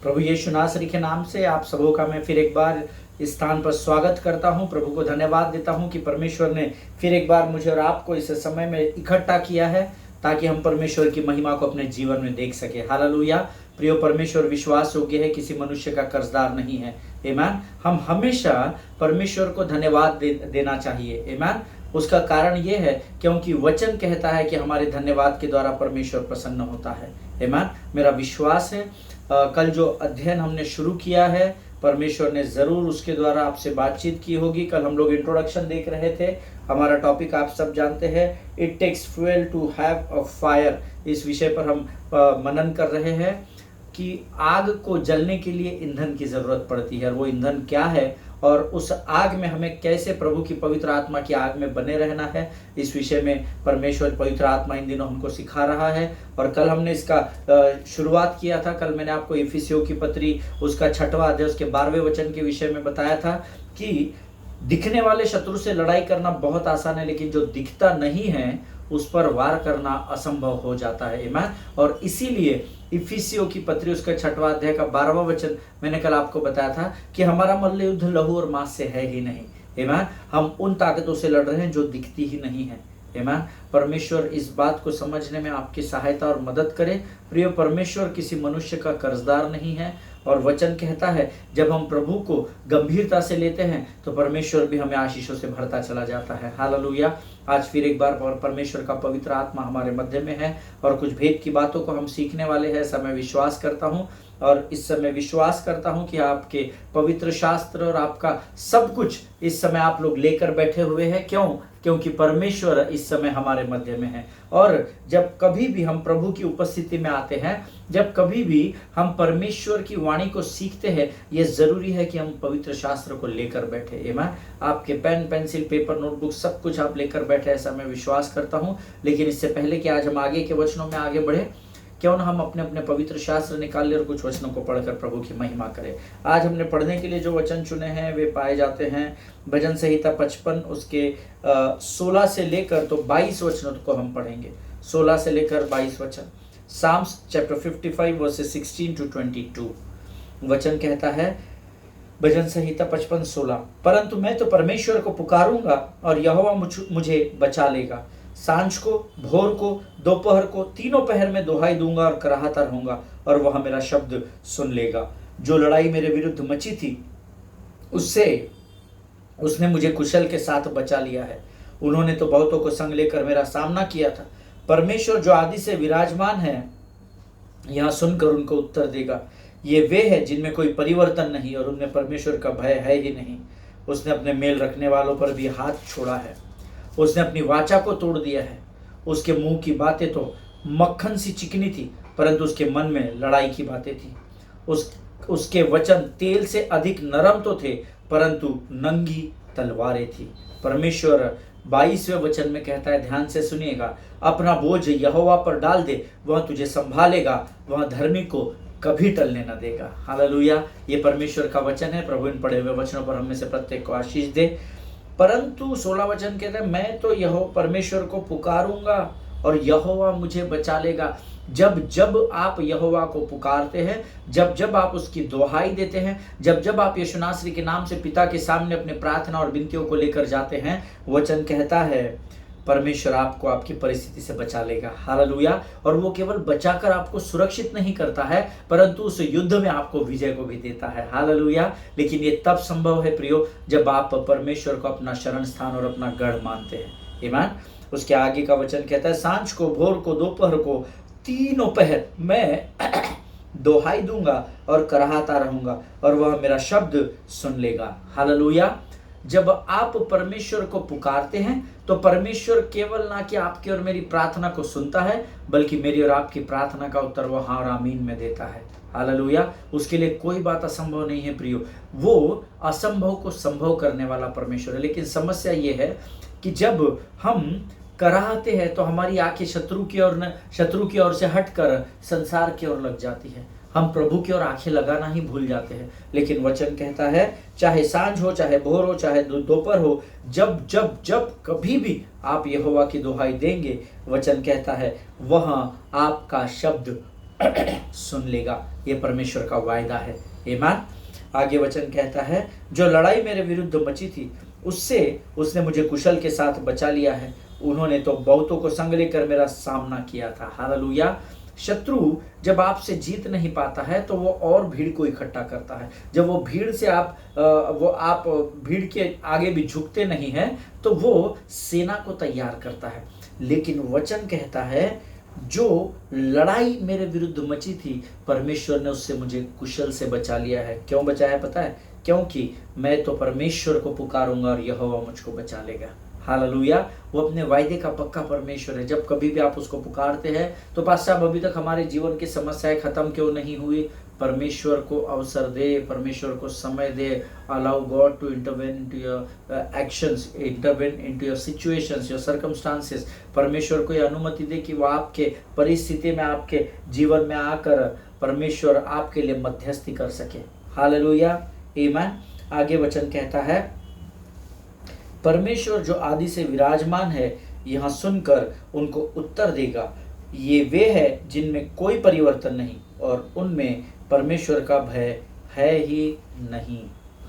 प्रभु यीशु नासरी के नाम से आप सबों का मैं फिर एक बार इस स्थान पर स्वागत करता हूं। प्रभु को धन्यवाद देता हूं कि परमेश्वर ने फिर एक बार मुझे और आपको इस समय में इकट्ठा किया है ताकि हम परमेश्वर की महिमा को अपने जीवन में देख सके। हालेलुया। प्रिय परमेश्वर विश्वास योग्य है, किसी मनुष्य का कर्जदार नहीं है। आमीन। हम हमेशा परमेश्वर को धन्यवाद देना चाहिए। आमीन। उसका कारण ये है क्योंकि वचन कहता है कि हमारे धन्यवाद के द्वारा परमेश्वर प्रसन्न होता है। आमीन। मेरा विश्वास है कल जो अध्ययन हमने शुरू किया है परमेश्वर ने ज़रूर उसके द्वारा आपसे बातचीत की होगी। कल हम लोग इंट्रोडक्शन देख रहे थे। हमारा टॉपिक आप सब जानते हैं, it takes fuel to have a fire. इस विषय पर हम मनन कर रहे हैं कि आग को जलने के लिए ईंधन की ज़रूरत पड़ती है, और वो ईंधन क्या है और उस आग में हमें कैसे प्रभु की पवित्र आत्मा की आग में बने रहना है। इस विषय में परमेश्वर पवित्र आत्मा इन दिनों हमको सिखा रहा है। और कल हमने इसका शुरुआत किया था। कल मैंने आपको इफिसियों की पत्री उसका 6वां अध्याय उसके 12वें वचन के विषय में बताया था कि दिखने वाले शत्रु से लड़ाई करना बहुत आसान है, लेकिन जो दिखता नहीं है उस पर वार करना असंभव हो जाता है। आमीन। और इसीलिए इफिसियों की पत्री उसका 6वां अध्याय का 12वां वचन मैंने कल आपको बताया था कि हमारा मल्ल युद्ध लहू और मांस से है ही नहीं। आमीन। हम उन ताकतों से लड़ रहे हैं जो दिखती ही नहीं है। आमीन। परमेश्वर इस बात को समझने में आपकी सहायता और मदद करे। प्रिय परमेश्वर किसी मनुष्य का कर्जदार नहीं है, और वचन कहता है जब हम प्रभु को गंभीरता से लेते हैं तो परमेश्वर भी हमें आशीषों से भरता चला जाता है। हालेलुया। आज फिर एक बार परमेश्वर का पवित्र आत्मा हमारे मध्य में है और कुछ भेद की बातों को हम सीखने वाले हैं, ऐसा मैं विश्वास करता हूँ। और इस समय विश्वास करता हूँ कि आपके पवित्र शास्त्र और आपका सब कुछ इस समय आप लोग लेकर बैठे हुए हैं। क्योंकि परमेश्वर इस समय हमारे मध्य में है। और जब कभी भी हम प्रभु की उपस्थिति में आते हैं, जब कभी भी हम परमेश्वर की वाणी को सीखते हैं, यह जरूरी है कि हम पवित्र शास्त्र को लेकर बैठे। आमीन। आपके पेन पेंसिल पेपर नोटबुक सब कुछ आप लेकर बैठे, ऐसा मैं विश्वास करता हूँ। लेकिन इससे पहले कि आज हम आगे के वचनों में आगे बढ़े, क्यों ना हम अपने अपने पवित्र शास्त्र निकाल ले और कुछ वचनों को पढ़कर प्रभु की महिमा करें। आज हमने पढ़ने के लिए जो वचन चुने हैं वे पाए जाते हैं भजन संहिता 55 उसके 16 से लेकर तो 22 वचनों को हम पढ़ेंगे। 16 से लेकर 22 वचन। साम्स चैप्टर 55 वर्सेस 16 to 22 वचन कहता है, भजन संहिता 55:16, परंतु मैं तो परमेश्वर को पुकारूंगा और यहोवा मुझे बचा लेगा। सांझ को, भोर को, दोपहर को, तीनों पहर में दुहाई दूंगा और कराहता रहूंगा, और वह मेरा शब्द सुन लेगा। जो लड़ाई मेरे विरुद्ध मची थी उसने मुझे कुशल के साथ बचा लिया है। उन्होंने तो बहुतों को संग लेकर मेरा सामना किया था। परमेश्वर जो आदि से विराजमान है यहाँ सुनकर उनको उत्तर देगा। ये वे हैं जिनमें कोई परिवर्तन नहीं और उनमें परमेश्वर का भय है ही नहीं। उसने अपने मेल रखने वालों पर भी हाथ छोड़ा है। उसने अपनी वाचा को तोड़ दिया है। उसके मुंह की बातें तो मक्खन सी चिकनी थी, परंतु उसके मन में लड़ाई की बातें थी। उसके वचन तेल से अधिक नरम तो थे, परंतु नंगी तलवारें थी। परमेश्वर 22वें वचन में कहता है, ध्यान से सुनिएगा, अपना बोझ यहोवा पर डाल दे, वह तुझे संभालेगा, वह धर्मी को कभी टलने न देगा। हालेलुया। ये परमेश्वर का वचन है। प्रभु इन पढ़े हुए वचनों पर हम में से प्रत्येक को आशीष दे। परंतु 16 वचन कहते हैं, मैं तो परमेश्वर को पुकारूंगा और यहोवा मुझे बचा लेगा। जब आप यहोवा को पुकारते हैं, जब आप उसकी दुहाई देते हैं, जब आप यीशु नासरी के नाम से पिता के सामने अपने प्रार्थना और विनतियों को लेकर जाते हैं, वचन कहता है परमेश्वर आपको आपकी परिस्थिति से बचा लेगा। हालेलुया। और वो केवल बचाकर आपको सुरक्षित नहीं करता है, परंतु उस युद्ध में आपको विजय को भी देता है। हालेलुया। लेकिन ये तब संभव है प्रियो जब आप परमेश्वर को अपना शरण स्थान और अपना गढ़ मानते हैं। आमीन। उसके आगे का वचन कहता है, सांझ को, भोर को, दोपहर को, तीनों पहर मैं दोहाई दूंगा और कराहता रहूंगा, और वह मेरा शब्द सुन लेगा। हालेलुया। जब आप परमेश्वर को पुकारते हैं तो परमेश्वर केवल ना कि आपकी और मेरी प्रार्थना को सुनता है, बल्कि मेरी और आपकी प्रार्थना का उत्तर वो हाँ और आमीन में देता है। हालेलुया। उसके लिए कोई बात असंभव नहीं है प्रियो। वो असंभव को संभव करने वाला परमेश्वर है। लेकिन समस्या ये है कि जब हम कराहते हैं तो हमारी आंखें शत्रु की ओर से हटकर संसार की ओर लग जाती है। हम प्रभु की ओर आंखें लगाना ही भूल जाते हैं। लेकिन वचन कहता है, चाहे सांझ हो, चाहे भोर हो, चाहे दोपहर हो, जब कभी भी आप यहोवा की दुहाई देंगे, वचन कहता है वहां आपका शब्द सुन लेगा। ये परमेश्वर का वायदा है। ईमान। आगे वचन कहता है, जो लड़ाई मेरे विरुद्ध मची थी उससे उसने मुझे कुशल के साथ बचा लिया है। उन्होंने तो बहुतों को संग लेकर मेरा सामना किया था। हालेलुया। शत्रु जब आपसे जीत नहीं पाता है तो वो और भीड़ को इकट्ठा करता है। जब वो भीड़ से आप भीड़ के आगे भी झुकते नहीं हैं तो वो सेना को तैयार करता है। लेकिन वचन कहता है, जो लड़ाई मेरे विरुद्ध मची थी परमेश्वर ने उससे मुझे कुशल से बचा लिया है। क्यों बचाया पता है? क्योंकि मैं तो परमेश्वर को पुकारूंगा और यहोवा मुझको बचा लेगा। हालेलुया। वो अपने वायदे का पक्का परमेश्वर है। जब कभी भी आप उसको पुकारते हैं तो पास्टर साहब अभी तक हमारे जीवन की समस्याएं खत्म क्यों नहीं हुई? परमेश्वर को अवसर दे, परमेश्वर को समय दे। Allow God to intervene into your actions, intervene into your situations, your circumstances. परमेश्वर को यह अनुमति दे कि वो आपके परिस्थिति में, आपके जीवन में आकर परमेश्वर आपके लिए मध्यस्थी कर सके। हालेलुया। आमीन। आगे वचन कहता है, परमेश्वर जो आदि से विराजमान है यहाँ सुनकर उनको उत्तर देगा। ये वे है जिनमें कोई परिवर्तन नहीं और उनमें परमेश्वर का भय है ही नहीं।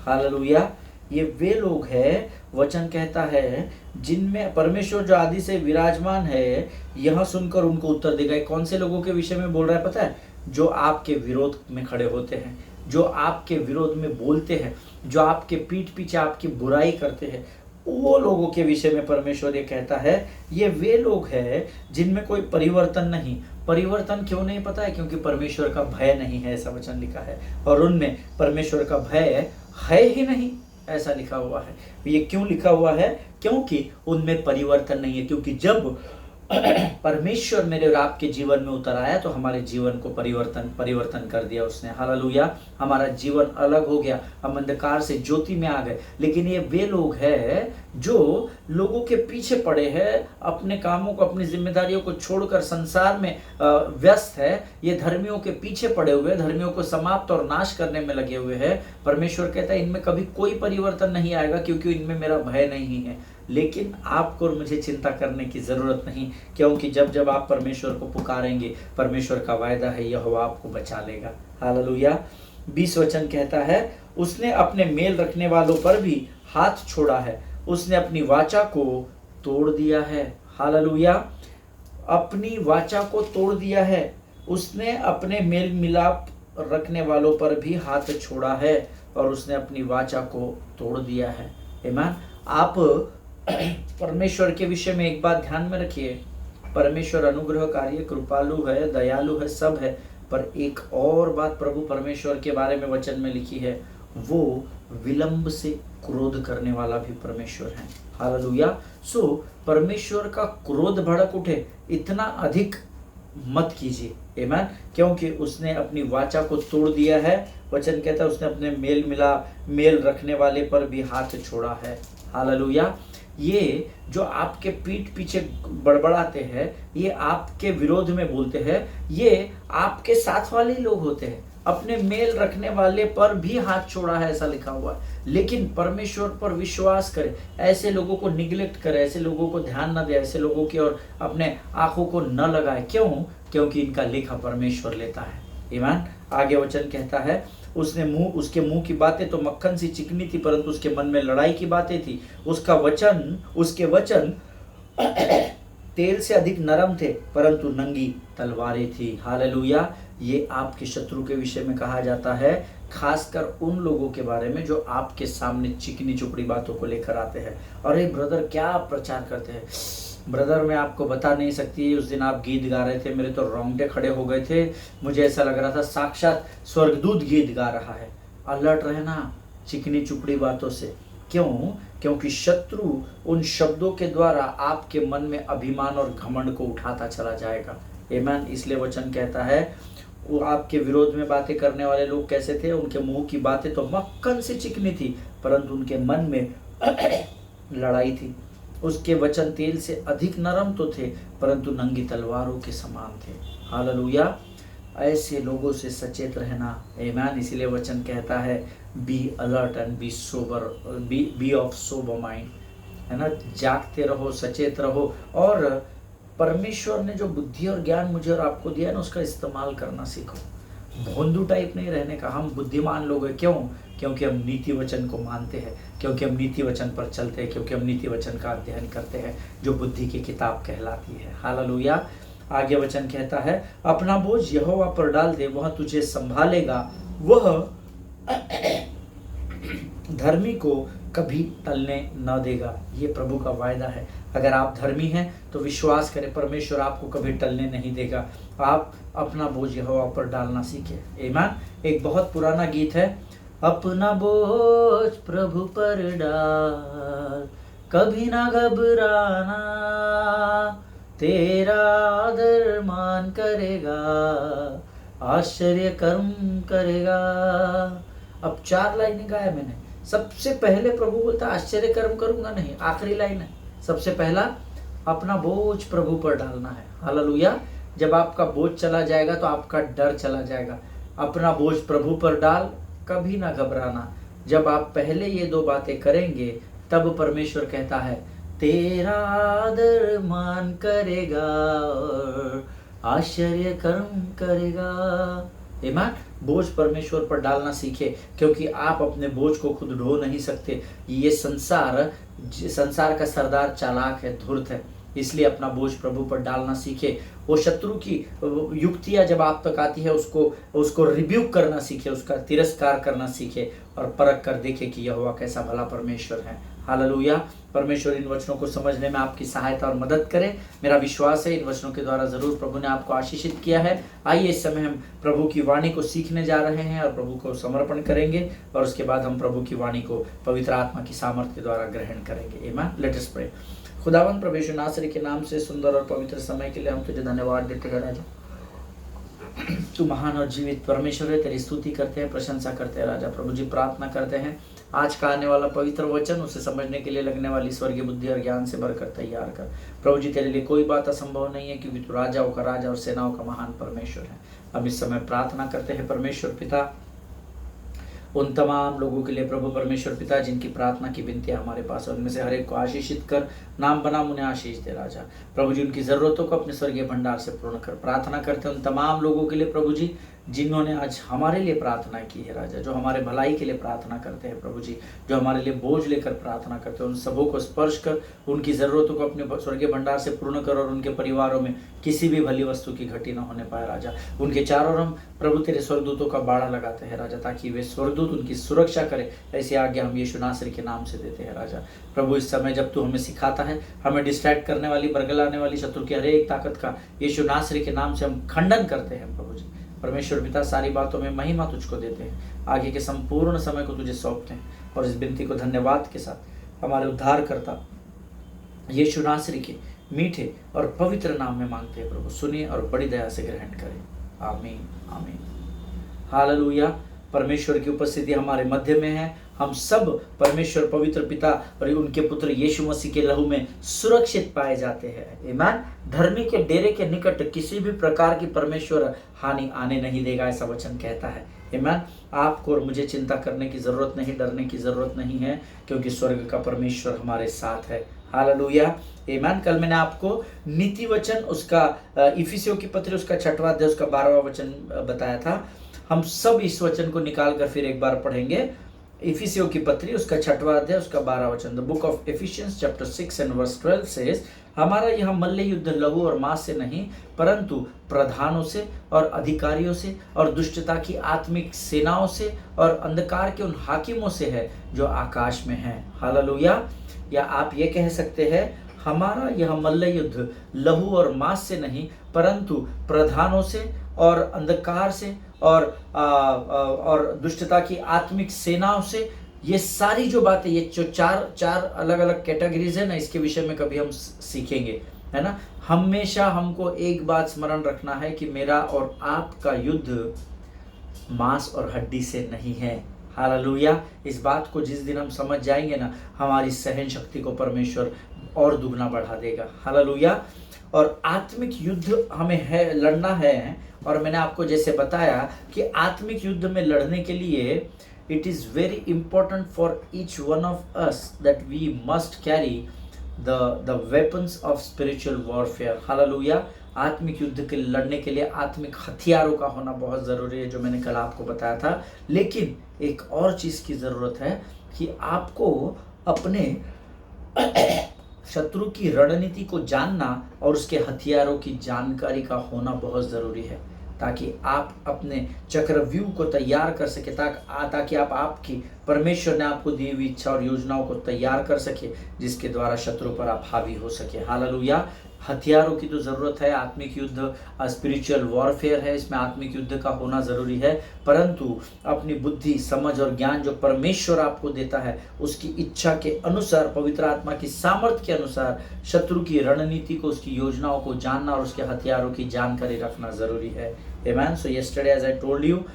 हालेलुया। ये वे लोग हैं, वचन कहता है, जिनमें परमेश्वर जो आदि से विराजमान है यह सुनकर उनको उत्तर देगा। कौन से लोगों के विषय में बोल रहा है पता है? जो आपके विरोध में खड़े होते हैं, जो आपके विरोध में बोलते हैं, जो आपके पीठ पीछे आपकी बुराई करते हैं, वो लोगों के विषय में परमेश्वर ये कहता है, ये वे लोग हैं जिनमें कोई परिवर्तन नहीं। परिवर्तन क्यों नहीं पता है? क्योंकि परमेश्वर का भय नहीं है, ऐसा वचन लिखा है। और उनमें परमेश्वर का भय है ही नहीं, ऐसा लिखा हुआ है। ये क्यों लिखा हुआ है? क्योंकि उनमें परिवर्तन नहीं है। क्योंकि जब परमेश्वर मेरे और आपके जीवन में उतर आया तो हमारे जीवन को परिवर्तन कर दिया उसने। हालेलुया। हमारा जीवन अलग हो गया, हम अंधकार से ज्योति में आ गए। लेकिन ये वे लोग हैं जो लोगों के पीछे पड़े हैं, अपने कामों को, अपनी जिम्मेदारियों को छोड़कर संसार में व्यस्त है। ये धर्मियों के पीछे पड़े हुए, धर्मियों को समाप्त और नाश करने में लगे हुए हैं। परमेश्वर कहता है इनमें कभी कोई परिवर्तन नहीं आएगा क्योंकि इनमें मेरा भय नहीं है। लेकिन आपको और मुझे चिंता करने की जरूरत नहीं, क्योंकि जब जब आप परमेश्वर को पुकारेंगे, परमेश्वर का वायदा है यहोवा आपको बचा लेगा। हालेलुया। 20 वचन कहता है, उसने अपने मेल रखने वालों पर भी हाथ छोड़ा है, उसने अपनी वाचा को तोड़ दिया है। हालेलुया। अपनी वाचा को तोड़ दिया है, उसने अपने मेल मिलाप रखने वालों पर भी हाथ छोड़ा है और उसने अपनी वाचा को तोड़ दिया है। आमीन। आप परमेश्वर के विषय में एक बात ध्यान में रखिए, परमेश्वर अनुग्रहकारी, कृपालु है, दयालु है, सब है। पर एक और बात प्रभु परमेश्वर के बारे में वचन में लिखी है, वो विलंब से क्रोध करने वाला भी परमेश्वर है। हालेलुया। सो परमेश्वर का क्रोध भड़क उठे इतना अधिक मत कीजिए। आमीन। क्योंकि उसने अपनी वाचा को तोड़ दिया है। वचन कहता है उसने अपने मेल रखने वाले पर भी हाथ छोड़ा है। हालेलुया। ये जो आपके पीठ पीछे बड़बड़ाते हैं, ये आपके विरोध में बोलते हैं, ये आपके साथ वाले लोग होते हैं। अपने मेल रखने वाले पर भी हाथ छोड़ा है, ऐसा लिखा हुआ है। लेकिन परमेश्वर पर विश्वास करे, ऐसे लोगों को निग्लेक्ट करे, ऐसे लोगों को ध्यान न दे, ऐसे लोगों की और अपने आंखों को न लगाए। क्यों? क्योंकि इनका लेखा परमेश्वर लेता है। ईमान। आगे वचन कहता है, उसके मुंह की बातें तो मक्खन सी चिकनी थी, परंतु उसके मन में लड़ाई की बातें थी। उसके वचन तेल से अधिक नरम थे, परंतु नंगी तलवारें थी। हालेलुया। ये आपके शत्रु के विषय में कहा जाता है, खासकर उन लोगों के बारे में जो आपके सामने चिकनी चुपड़ी बातों को लेकर आते हैं। अरे ब्रदर, क्या आप प्रचार करते हैं? ब्रदर, मैं आपको बता नहीं सकती, उस दिन आप गीत गा रहे थे, मेरे तो रोंगटे खड़े हो गए थे। मुझे ऐसा लग रहा था साक्षात स्वर्गदूत गीत गा रहा है। अलर्ट रहना चिकनी चुपड़ी बातों से। क्यों? क्योंकि शत्रु उन शब्दों के द्वारा आपके मन में अभिमान और घमंड को उठाता चला जाएगा। आमीन। इसलिए वचन कहता है, वो आपके विरोध में बातें करने वाले लोग कैसे थे? उनके मुंह की बातें तो मक्खन से चिकनी थी, परंतु उनके मन में लड़ाई थी। उसके वचन तेल से अधिक नरम तो थे, परंतु नंगी तलवारों के समान थे। हालेलुया। ऐसे लोगों से सचेत रहना। आमीन। इसीलिए वचन कहता है, be alert and be sober, be of sober mind, है ना। जागते रहो, सचेत रहो और परमेश्वर ने जो बुद्धि और ज्ञान मुझे और आपको दिया है ना, उसका इस्तेमाल करना सीखो। भोंदू टाइप नहीं रहने का। हम बुद्धिमान लोग हैं, क्यों? क्योंकि हम नीति वचन को मानते हैं, क्योंकि हम नीति वचन पर चलते हैं, क्योंकि हम नीति वचन का अध्ययन करते हैं, जो बुद्धि की किताब कहलाती है। हालेलुया। आगे वचन कहता है, अपना बोझ यहोवा पर डाल दे, वह तुझे संभालेगा, वह धर्मी को कभी टलने न देगा। ये प्रभु का वायदा है। अगर आप धर्मी हैं तो विश्वास करें, परमेश्वर आपको कभी टलने नहीं देगा। आप अपना बोझ यहोवा पर डालना सीखें। आमीन। एक बहुत पुराना गीत है, अपना बोझ प्रभु पर डाल, कभी ना घबराना, तेरा आदर मान करेगा, आश्चर्य कर्म करेगा। अब 4 लाइनें गाया मैंने। सबसे पहले प्रभु बोलता आश्चर्य कर्म करूंगा नहीं, आखिरी लाइन है। सबसे पहला अपना बोझ प्रभु पर डालना है। हालेलुया। जब आपका बोझ चला जाएगा तो आपका डर चला जाएगा। अपना बोझ प्रभु पर डाल, कभी ना घबराना। जब आप पहले ये 2 बातें करेंगे, तब परमेश्वर कहता है तेरा आदर मान करेगा और आश्चर्य कर्म करेगा। आमीन। बोझ परमेश्वर पर डालना सीखे, क्योंकि आप अपने बोझ को खुद ढो नहीं सकते। ये संसार का सरदार चालाक है, धूर्त है, इसलिए अपना बोझ प्रभु पर डालना सीखे। वो शत्रु की युक्तियां जब आप तक आती है, उसको रिब्यूक करना सीखे, उसका तिरस्कार करना सीखे और परख कर देखे कि यहोवा कैसा भला परमेश्वर है। हालेलुया। परमेश्वर इन वचनों को समझने में आपकी सहायता और मदद करे। मेरा विश्वास है इन वचनों के द्वारा जरूर प्रभु ने आपको आशीषित किया है। आइए इस समय हम प्रभु की वाणी को सीखने जा रहे हैं और प्रभु को समर्पण करेंगे, और उसके बाद हम प्रभु की वाणी को पवित्र आत्मा की सामर्थ्य के द्वारा ग्रहण करेंगे। आमीन। Let us pray. खुदावंद प्रभु यीशु नासरी के नाम से सुंदर और पवित्र समय के लिए हम तुझे धन्यवाद देते हैं राजा। तू महान और जीवित परमेश्वर है, तेरी स्तुति करते हैं, प्रशंसा करते हैं राजा। प्रभु जी प्रार्थना करते हैं आज का आने वाला पवित्र वचन, उसे समझने के लिए लगने वाली स्वर्गीय बुद्धि और ज्ञान से भरकर तैयार कर। प्रभु जी तेरे लिए कोई बात असंभव नहीं है, क्योंकि तू राजाओं का राजा और सेनाओं का महान परमेश्वर है। हम इस समय प्रार्थना करते हैं परमेश्वर पिता, उन तमाम लोगों के लिए प्रभु परमेश्वर पिता जिनकी प्रार्थना की विनतियां हमारे पास है, उनमें से हर एक को आशीषित कर, नाम बनाम उन्हें आशीष दे राजा। प्रभु जी उनकी ज़रूरतों को अपने स्वर्गीय भंडार से पूर्ण कर। प्रार्थना करते हैं उन तमाम लोगों के लिए प्रभु जी जिन्होंने आज हमारे लिए प्रार्थना की है राजा, जो हमारे भलाई के लिए प्रार्थना करते हैं प्रभु जी, जो हमारे लिए बोझ लेकर प्रार्थना करते हैं, उन सबों को स्पर्श कर, उनकी ज़रूरतों को अपने स्वर्गीय भंडार से पूर्ण कर, और उनके परिवारों में किसी भी भली वस्तु की घटी न होने पाए राजा। उनके चारों हम प्रभु तेरे स्वर्गदूतों का बाड़ा लगाते हैं राजा, ताकि वे स्वर्गदूत उनकी सुरक्षा करे। ऐसी आज्ञा हम यीशु नासरी के नाम से देते हैं राजा। प्रभु इस समय जब तू हमें सिखाता है, हमें डिस्ट्रैक्ट करने वाली, बरगलाने वाली शत्रु की हर एक ताकत का यीशु नासरी के नाम से हम खंडन करते हैं प्रभु जी। परमेश्वर पिता सारी बातों में महिमा तुझको देते हैं, आगे के संपूर्ण समय को तुझे सौंपते हैं, और इस विनती को धन्यवाद के साथ हमारे उद्धारकर्ता यीशु नासरी के मीठे और पवित्र नाम में मांगते हैं प्रभु। सुनिए और बड़ी दया से ग्रहण करें। आमीन आमीन। हालेलुया। परमेश्वर की उपस्थिति हमारे मध्य में है। हम सब परमेश्वर पवित्र पिता और उनके पुत्र यीशु मसीह के लहू में सुरक्षित पाए जाते हैं। आमीन। धर्मी के डेरे के निकट किसी भी प्रकार की परमेश्वर हानि आने नहीं देगा, ऐसा वचन कहता है। आमीन। आपको और मुझे चिंता करने की जरूरत नहीं, डरने की जरूरत नहीं है, क्योंकि स्वर्ग का परमेश्वर हमारे साथ है। हालेलुया। आमीन। कल मैंने आपको नीति वचन उसका इफिसियों की पत्री उसका 6वां अध्याय उसका 12वां वचन बताया था। हम सब इस वचन को निकाल कर फिर एक बार पढ़ेंगे। इफिसियों की पत्री उसका 6वां अध्याय उसका 12वां वचन। The book of Ephesians chapter 6 and verse 12 says, हमारा यह मल्ल युद्ध लहू और मांस से नहीं, परंतु प्रधानों से और अधिकारियों से और दुष्टता की आत्मिक सेनाओं से और अंधकार के उन हाकिमों से है जो आकाश में हैं। हालेलुया। या आप ये कह सकते हैं, हमारा यह मल्ल युद्ध लहू और मांस से नहीं, परंतु प्रधानों से और अंधकार से और दुष्टता की आत्मिक सेनाओं से। ये सारी जो बातें, ये जो चार अलग अलग कैटेगरीज है ना, इसके विषय में कभी हम सीखेंगे, है ना। हमेशा हमको एक बात स्मरण रखना है कि मेरा और आपका युद्ध मांस और हड्डी से नहीं है। हालेलुया। इस बात को जिस दिन हम समझ जाएंगे ना, हमारी सहन शक्ति को परमेश्वर और दुगना बढ़ा देगा। हालेलुया। और आत्मिक युद्ध हमें है, लड़ना है। और मैंने आपको जैसे बताया कि आत्मिक युद्ध में लड़ने के लिए it is very important for each one of us that we must carry the weapons of spiritual warfare. Hallelujah. आत्मिक युद्ध के लड़ने के लिए आत्मिक हथियारों का होना बहुत ज़रूरी है, जो मैंने कल आपको बताया था। लेकिन एक और चीज़ की ज़रूरत है कि आपको अपने शत्रु की रणनीति को जानना और उसके हथियारों की जानकारी का होना बहुत ज़रूरी है, ताकि आप अपने चक्रव्यूह को तैयार कर सके, ताकि आप आपकी परमेश्वर ने आपको दी हुई इच्छा और योजनाओं को तैयार कर सके, जिसके द्वारा शत्रु पर आप हावी हो सके। हालेलुया। हथियारों की तो ज़रूरत है। आत्मिक युद्ध स्पिरिचुअल वॉरफेयर है, इसमें आत्मिक युद्ध का होना ज़रूरी है, परंतु अपनी बुद्धि, समझ और ज्ञान जो परमेश्वर आपको देता है, उसकी इच्छा के अनुसार, पवित्र आत्मा की सामर्थ्य के अनुसार शत्रु की रणनीति को, उसकी योजनाओं को जानना और उसके हथियारों की जानकारी रखना ज़रूरी है। Amen. So yesterday, as I told you,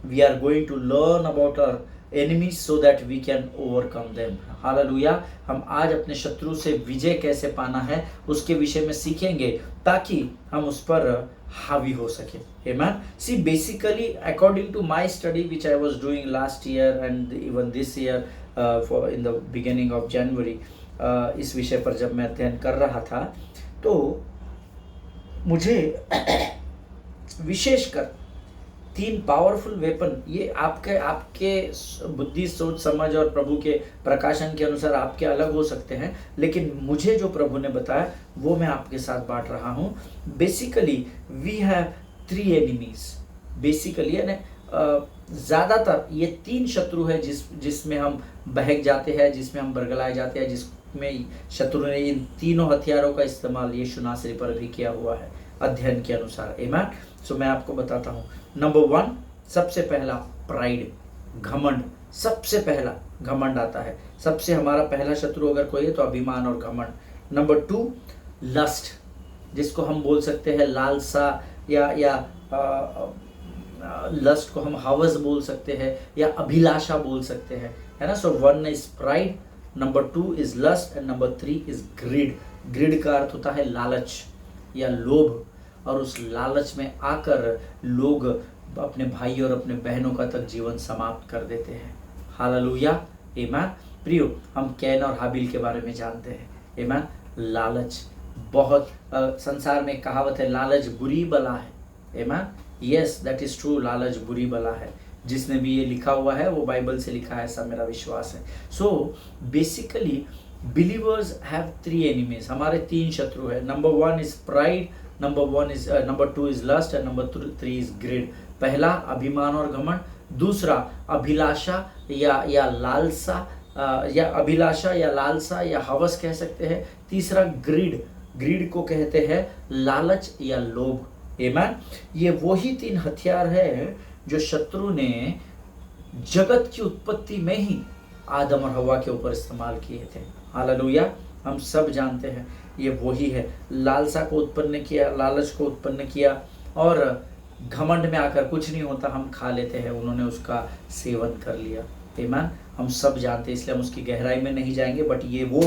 we are going to learn about our enemies so that we can overcome them. Hallelujah. हम आज अपने शत्रु से विजय कैसे पाना है उसके विषय में सीखेंगे, ताकि हम उस पर हावी हो सके। Amen. See, basically, according to my study which I was doing last year and even this year, for in the beginning of January, इस विषय पर जब मैं अध्ययन कर रहा था, तो मुझे विशेषकर 3 पावरफुल वेपन, ये आपके बुद्धि, सोच, समझ और प्रभु के प्रकाशन के अनुसार आपके अलग हो सकते हैं, लेकिन मुझे जो प्रभु ने बताया वो मैं आपके साथ बांट रहा हूँ। Basically we have 3 enemies. Basically यानी ज़्यादातर ये 3 शत्रु है जिसमें हम बहक जाते हैं, जिसमें हम बरगलाए जाते हैं, जिसमें शत्रु ने इन तीनों हथियारों का इस्तेमाल यीशु नासरी पर भी किया हुआ है अध्ययन के अनुसार। आमीन। सो मैं आपको बताता हूँ। नंबर 1, सबसे पहला प्राइड, घमंड। सबसे पहला घमंड आता है। सबसे हमारा पहला शत्रु अगर कोई है तो अभिमान और घमंड। नंबर 2, लस्ट, जिसको हम बोल सकते हैं लालसा, या लस्ट को हम हवस बोल सकते हैं, या अभिलाषा बोल सकते हैं, है ना। So 1 is pride, number 2 is lust and number 3 is greed. Greed का अर्थ होता है लालच या लोभ, और उस लालच में आकर लोग अपने भाई और अपने बहनों का तक जीवन समाप्त कर देते हैं। हालेलुया। आमीन। प्रियो, हम कैन और हाबिल के बारे में जानते हैं। आमीन। लालच बहुत, संसार में कहावत है, लालच बुरी बला है। आमीन। यस, दैट इज ट्रू, लालच बुरी बला है। जिसने भी ये लिखा हुआ है वो बाइबल से लिखा है, ऐसा मेरा विश्वास है। So basically believers have 3 enemies. हमारे 3 शत्रु है। Number 1 is pride, number 2 is lust and number 3 is greed. पहला अभिमान और घमंड, दूसरा अभिलाषा या लालसा, या अभिलाषा या लालसा या हवस कह सकते हैं। तीसरा ग्रीड को कहते हैं लालच या लोभ। आमीन। ये वही 3 हथियार है जो शत्रु ने जगत की उत्पत्ति में ही आदम और हवा के ऊपर इस्तेमाल किए थे। हालेलुया। हम सब जानते हैं ये वही है। लालसा को उत्पन्न किया, लालच को उत्पन्न किया, और घमंड में आकर कुछ नहीं होता, हम खा लेते हैं, उन्होंने उसका सेवन कर लिया। आमीन। हम सब जानते हैं, इसलिए हम उसकी गहराई में नहीं जाएंगे, बट ये वो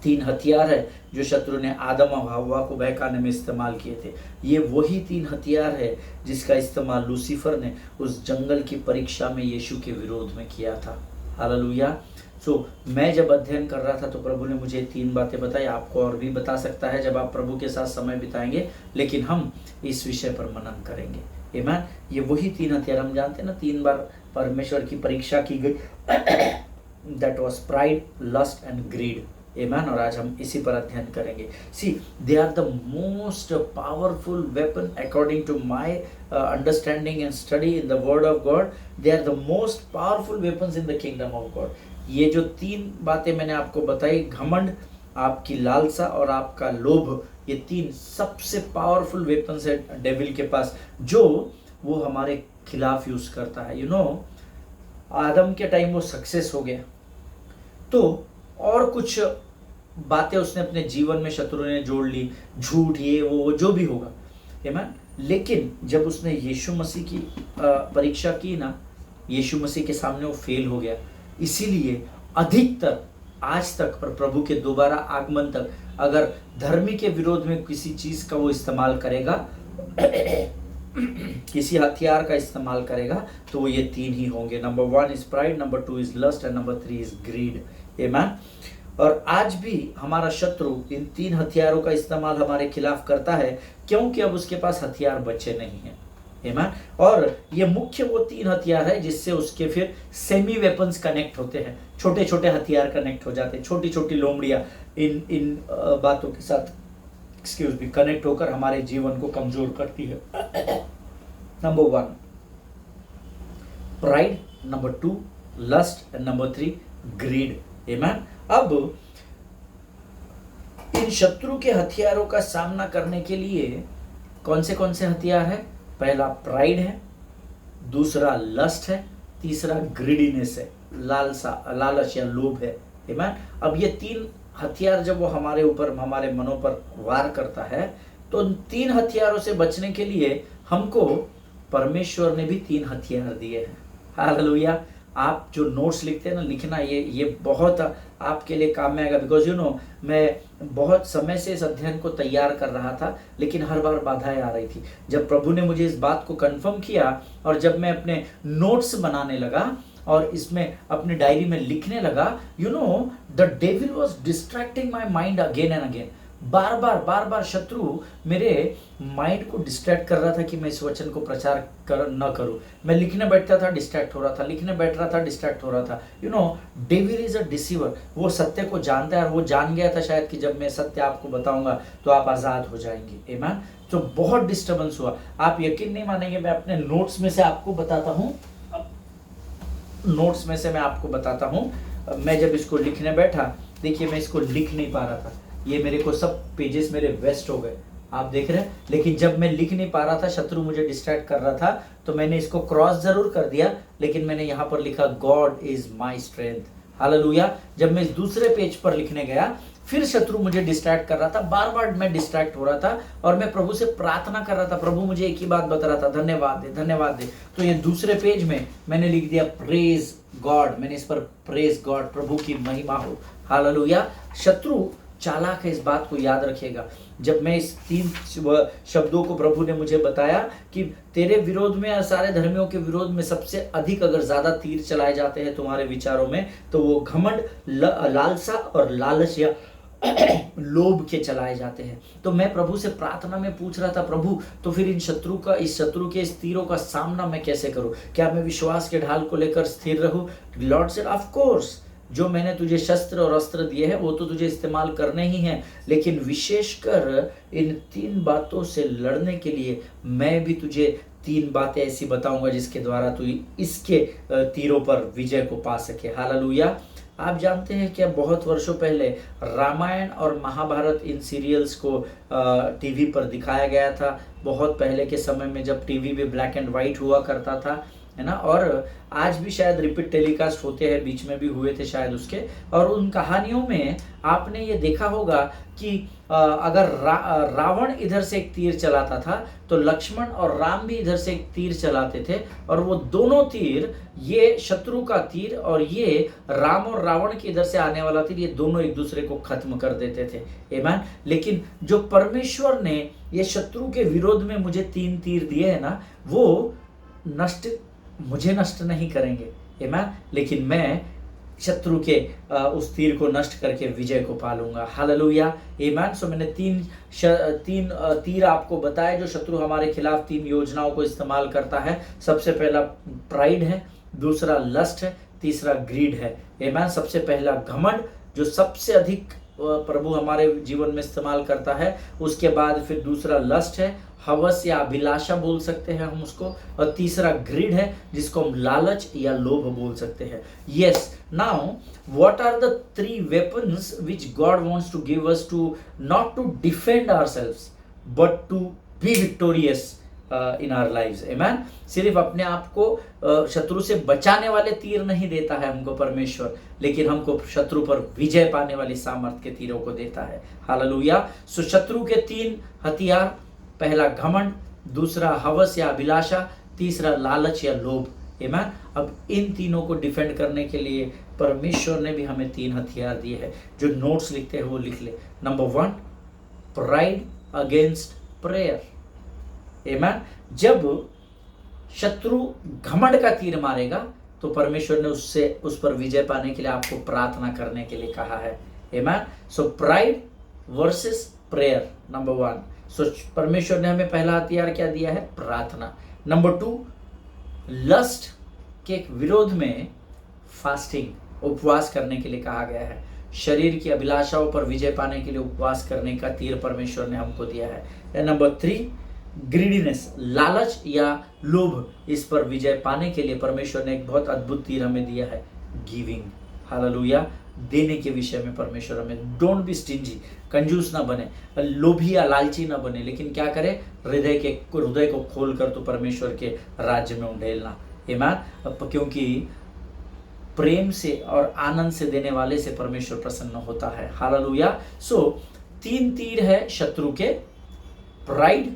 3 हथियार है जो शत्रु ने आदम और हवा को बहकाने में इस्तेमाल किए थे। ये वही 3 हथियार है जिसका इस्तेमाल लूसीफर ने उस जंगल की परीक्षा में यीशु के विरोध में किया था। हालेलुया। सो मैं जब अध्ययन कर रहा था तो प्रभु ने मुझे 3 बातें बताई। आपको और भी बता सकता है जब आप प्रभु के साथ समय बिताएंगे, लेकिन हम इस विषय पर मनन करेंगे। आमीन। ये वही 3 हथियार, हम जानते हैं ना, 3 बार परमेश्वर की परीक्षा की गई। That was pride, lust and greed. आमीन। और आज हम इसी पर अध्ययन करेंगे। See, they are the most powerful weapon according to my understanding and study in the word of God. They are the most powerful weapons in the kingdom of God. ये जो 3 बातें मैंने आपको बताई, घमंड, आपकी लालसा और आपका लोभ, ये 3 सबसे पावरफुल वेपन्स है डेविल के पास, जो वो हमारे खिलाफ यूज करता है। यू नो, आदम के टाइम वो सक्सेस हो गया, तो और कुछ बातें उसने अपने जीवन में शत्रु ने जोड़ ली, झूठ, ये वो जो भी होगा। आमीन। लेकिन जब उसने यीशु मसीह की परीक्षा की ना, यीशु मसीह के सामने वो फेल हो गया। इसीलिए अधिकतर आज तक, पर प्रभु के दोबारा आगमन तक, अगर धर्मी के विरोध में किसी चीज का वो इस्तेमाल करेगा, किसी हथियार का इस्तेमाल करेगा, तो वो ये 3 ही होंगे। Number 1 is pride, number 2 is lust and number 3 is greed. आमीन। और आज भी हमारा शत्रु इन 3 हथियारों का इस्तेमाल हमारे खिलाफ करता है, क्योंकि अब उसके पास हथियार बचे नहीं हैं। आमीन। और ये मुख्य वो 3 हथियार है जिससे उसके फिर सेमी वेपन्स कनेक्ट होते हैं, छोटे छोटे हथियार कनेक्ट हो जाते हैं, छोटी छोटी लोमड़ियां इन बातों के साथ एक्सक्यूज मी कनेक्ट होकर हमारे जीवन को कमजोर करती है। Number 1 pride, number 2 lust and number 3 greed. आमीन। अब इन शत्रु के हथियारों का सामना करने के लिए कौन से हथियार है? पहला प्राइड है, दूसरा लस्ट है, तीसरा ग्रीडीनेस है, लालच या लोभ है। आमीन। अब ये 3 हथियार जब वो हमारे ऊपर, हमारे मनों पर वार करता है, तो उन 3 हथियारों से बचने के लिए हमको परमेश्वर ने भी 3 हथियार दिए हैं। हालेलुया। आप जो नोट्स लिखते हैं ना, लिखना ये बहुत आपके लिए काम में आएगा। बिकॉज मैं बहुत समय से इस अध्ययन को तैयार कर रहा था, लेकिन हर बार बाधाएं आ रही थी। जब प्रभु ने मुझे इस बात को कंफर्म किया और जब मैं अपने नोट्स बनाने लगा और इसमें अपनी डायरी में लिखने लगा, the devil was distracting my mind again and again. बार बार शत्रु मेरे माइंड को डिस्ट्रैक्ट कर रहा था कि मैं इस वचन को प्रचार न करूं। मैं लिखने बैठता था, डिस्ट्रैक्ट हो रहा था, लिखने बैठ रहा था, डिस्ट्रैक्ट हो रहा था। Devil is a deceiver. वो सत्य को जानता है और वो जान गया था शायद कि जब मैं सत्य आपको बताऊंगा तो आप आजाद हो जाएंगे। आमीन। तो बहुत डिस्टर्बेंस हुआ। आप यकीन नहीं मानेंगे, मैं अपने नोट्स में से आपको बताता हूं। मैं जब इसको लिखने बैठा, देखिए मैं इसको लिख नहीं पा रहा था, ये मेरे को सब पेजेस मेरे वेस्ट हो गए, आप देख रहे हैं। लेकिन जब मैं लिख नहीं पा रहा था, शत्रु मुझे डिस्ट्रैक्ट कर रहा था, तो मैंने इसको क्रॉस जरूर कर दिया, लेकिन मैंने यहाँ पर लिखा God is my strength. Hallelujah. जब मैं इस दूसरे पेज पर लिखने गया, फिर शत्रु मुझे डिस्ट्रैक्ट कर रहा था, बार बार मैं डिस्ट्रैक्ट हो रहा था और मैं प्रभु से प्रार्थना कर रहा था। प्रभु मुझे एक ही बात बता रहा था, धन्यवाद दे, धन्यवाद दे। तो ये दूसरे पेज में मैंने लिख दिया प्रेज गॉड। मैंने इस पर प्रेज गॉड, प्रभु की महिमा हो। हालेलुया। शत्रु चालाक है, इस बात को याद रखिएगा। जब मैं इस 3 शब्दों को प्रभु ने मुझे बताया कि तेरे विरोध में, सारे धर्मियों के विरोध में सबसे अधिक अगर ज्यादा तीर चलाए जाते हैं तुम्हारे विचारों में, तो वो घमंड, लालसा और लालच या लोभ के चलाए जाते हैं। तो मैं प्रभु से प्रार्थना में पूछ रहा था, प्रभु तो फिर इस शत्रु के इस तीरों का सामना मैं कैसे करूं? क्या मैं विश्वास के ढाल को लेकर स्थिर रहूं? लॉर्ड सेड, ऑफ कोर्स, जो मैंने तुझे शस्त्र और अस्त्र दिए हैं वो तो तुझे इस्तेमाल करने ही हैं, लेकिन विशेषकर इन 3 बातों से लड़ने के लिए मैं भी तुझे 3 बातें ऐसी बताऊंगा जिसके द्वारा तू इसके तीरों पर विजय को पा सके। हालेलुया। आप जानते हैं क्या, बहुत वर्षों पहले रामायण और महाभारत इन सीरियल्स को टीवी पर दिखाया गया था। बहुत पहले के समय में जब टीवी भी ब्लैक एंड व्हाइट हुआ करता था, है ना, और आज भी शायद रिपीट टेलीकास्ट होते हैं, बीच में भी हुए थे शायद उसके। और उन कहानियों में आपने ये देखा होगा कि अगर रावण इधर से एक तीर चलाता था तो लक्ष्मण और राम भी इधर से एक तीर चलाते थे, और वो दोनों तीर, ये शत्रु का तीर और ये राम और रावण के इधर से आने वाला तीर, ये दोनों एक दूसरे को खत्म कर देते थे। आमीन। लेकिन जो परमेश्वर ने ये शत्रु के विरोध में मुझे 3 तीर दिए हैं ना, वो मुझे नष्ट नहीं करेंगे। आमीन। लेकिन मैं शत्रु के उस तीर को नष्ट करके विजय को पालूंगा। हालेलुया। आमीन। सो मैंने 3 तीर आपको बताए जो शत्रु हमारे खिलाफ 3 योजनाओं को इस्तेमाल करता है। सबसे पहला प्राइड है, दूसरा लस्ट है, तीसरा ग्रीड है। आमीन। सबसे पहला घमंड, जो सबसे अधिक प्रभु हमारे जीवन में इस्तेमाल करता है। उसके बाद फिर दूसरा लस्ट है, हवस या अभिलाषा बोल सकते हैं हम उसको, और तीसरा ग्रीड है जिसको हम लालच या लोभ बोल सकते हैं। Yes, now what are the 3 weapons which God wants to give us to not to defend ourselves but to be victorious in our lives. आमीन। सिर्फ अपने आप को शत्रु से बचाने वाले तीर नहीं देता है हमको परमेश्वर, लेकिन हमको शत्रु पर विजय पाने वाली सामर्थ के तीरों को देता है। हालेलुया। सो शत्रु के 3 हथियार, पहला घमंड, दूसरा हवस या अभिलाषा, तीसरा लालच या लोभ। आमीन। अब इन तीनों को डिफेंड करने के लिए परमेश्वर ने भी हमें 3 हथियार दिए हैं। जो नोट्स लिखते हैं वो लिख ले। Number 1, pride against prayer. आमीन। जब शत्रु घमंड का तीर मारेगा तो परमेश्वर ने उस पर विजय पाने के लिए आपको प्रार्थना करने के लिए कहा है। आमेन। सो प्राइड वर्सेस प्रेयर, नंबर 1। सो परमेश्वर ने हमें पहला हथियार क्या दिया है? प्रार्थना। नंबर 2, लस्ट के विरोध में फास्टिंग, उपवास करने के लिए कहा गया है। शरीर की अभिलाषाओं पर विजय पाने के लिए उपवास करने का तीर परमेश्वर ने हमको दिया है। नंबर 3, ग्रीडीनेस, लालच या लोभ, इस पर विजय पाने के लिए परमेश्वर ने एक बहुत अद्भुत तीर हमें दिया है, गिविंग। हालेलुया। देने के विषय में परमेश्वर हमें, डोंट बी स्टिंजी, कंजूस ना बने, लोभी या लालची ना बने, लेकिन क्या करें? हृदय को खोल कर तो परमेश्वर के राज्य में उंडेलना। आमीन। क्योंकि प्रेम से और आनंद से देने वाले से परमेश्वर प्रसन्न होता है। हालेलुया। सो 3 तीर है शत्रु के, प्राइड,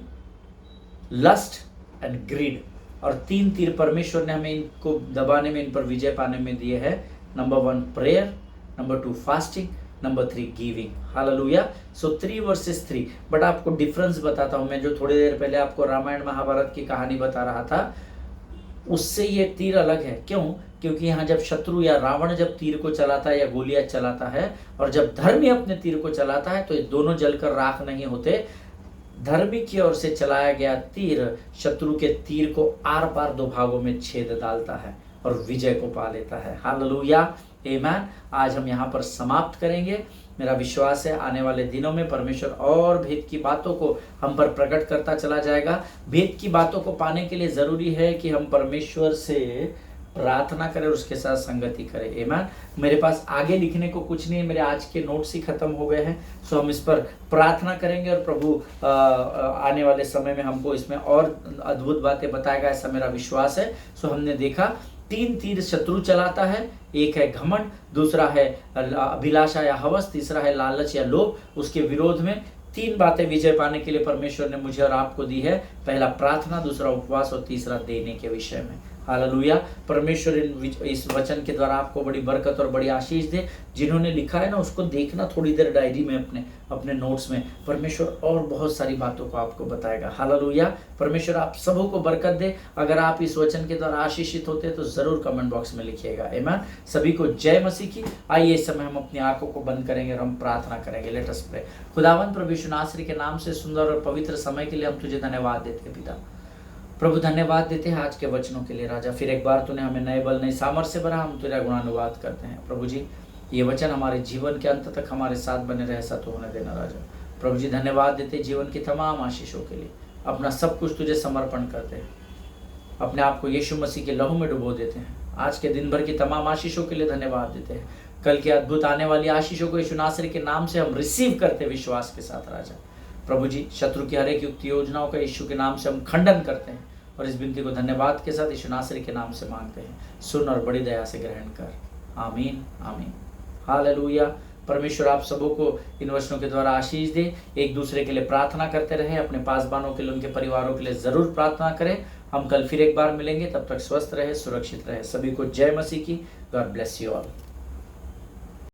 लस्ट एंड ग्रीड, और 3 तीर परमेश्वर ने हमें इनको दबाने में, इन पर विजय पाने में दिए हैं। Number 1 prayer, number 2 fasting, number 3 giving. Hallelujah. So 3 versus 3। But आपको डिफरेंस बताता हूं मैं, जो थोड़ी देर पहले आपको रामायण महाभारत की कहानी बता रहा था, उससे ये तीर अलग है। क्यों? क्योंकि यहाँ जब शत्रु या रावण जब तीर को चलाता है या गोलियां चलाता है, और जब धर्मी अपने तीर को चलाता है, तो ये दोनों जलकर राख नहीं होते। धर्मी की ओर से चलाया गया तीर शत्रु के तीर को आर पार 2 भागों में छेद डालता है और विजय को पा लेता है। हालेलुया, आमीन। आज हम यहाँ पर समाप्त करेंगे। मेरा विश्वास है आने वाले दिनों में परमेश्वर और भेद की बातों को हम पर प्रकट करता चला जाएगा। भेद की बातों को पाने के लिए जरूरी है कि हम परमेश्वर से प्रार्थना करें और उसके साथ संगति करें। आमीन। मेरे पास आगे लिखने को कुछ नहीं है, मेरे आज के नोट्स ही खत्म हो गए हैं। सो हम इस पर प्रार्थना करेंगे और प्रभु आने वाले समय में हमको इसमें और अद्भुत बातें बताएगा, ऐसा मेरा विश्वास है। सो हमने देखा 3 तीर शत्रु चलाता है। एक है घमंड, दूसरा है अभिलाषा या हवस, तीसरा है लालच या लोभ। उसके विरोध में 3 बातें विजय पाने के लिए परमेश्वर ने मुझे और आपको दी है। पहला प्रार्थना, दूसरा उपवास और तीसरा देने के विषय में। हालेलुया। परमेश्वर इस वचन के द्वारा आपको बड़ी बरकत और बड़ी आशीष दे। जिन्होंने लिखा है ना, उसको देखना थोड़ी देर डायरी में, अपने नोट्स में। परमेश्वर और बहुत सारी बातों को आपको बताएगा। हालेलुया। परमेश्वर आप सबों को बरकत दे। अगर आप इस वचन के द्वारा आशीषित होते हैं तो जरूर कमेंट बॉक्स में लिखिएगा। आमीन। सभी को जय मसीह की। आइए इस समय हम अपनी आंखों को बंद करेंगे और हम प्रार्थना करेंगे। Let us pray. खुदावंद प्रभु यीशु नासरी के नाम से सुंदर और पवित्र समय के लिए हम तुझे धन्यवाद देते हैं पिता। प्रभु धन्यवाद देते हैं आज के वचनों के लिए राजा। फिर एक बार तूने हमें नए बल, नई सामर्थ्य से भरा, हम तेरा गुणानुवाद करते हैं। प्रभु जी, ये वचन हमारे जीवन के अंत तक हमारे साथ बने रहे, ऐसा तो होने देना राजा। प्रभु जी धन्यवाद देते जीवन की तमाम आशीषों के लिए। अपना सब कुछ तुझे समर्पण करते हैं, अपने आप को यीशु मसीह के लहू में डुबो देते हैं। आज के दिन भर की तमाम आशीषों के लिए धन्यवाद देते हैं। कल के अद्भुत आने वाली आशीषों को यीशु नासरी के नाम से हम रिसीव करते विश्वास के साथ राजा। प्रभु जी, शत्रु की हर एक युक्त योजनाओं का यीशु के नाम से हम खंडन करते हैं और इस विनती को धन्यवाद के साथ यीशु नासरी के नाम से मांगते हैं। सुन और बड़ी दया से ग्रहण कर। आमीन, आमीन। हालेलुया। परमेश्वर आप सबों को इन वचनों के द्वारा आशीष दे। एक दूसरे के लिए प्रार्थना करते रहे, अपने पासबानों के लिए, उनके परिवारों के लिए जरूर प्रार्थना करें। हम कल फिर एक बार मिलेंगे, तब तक स्वस्थ रहे, सुरक्षित रहे। सभी को जय मसीह की। God bless you all.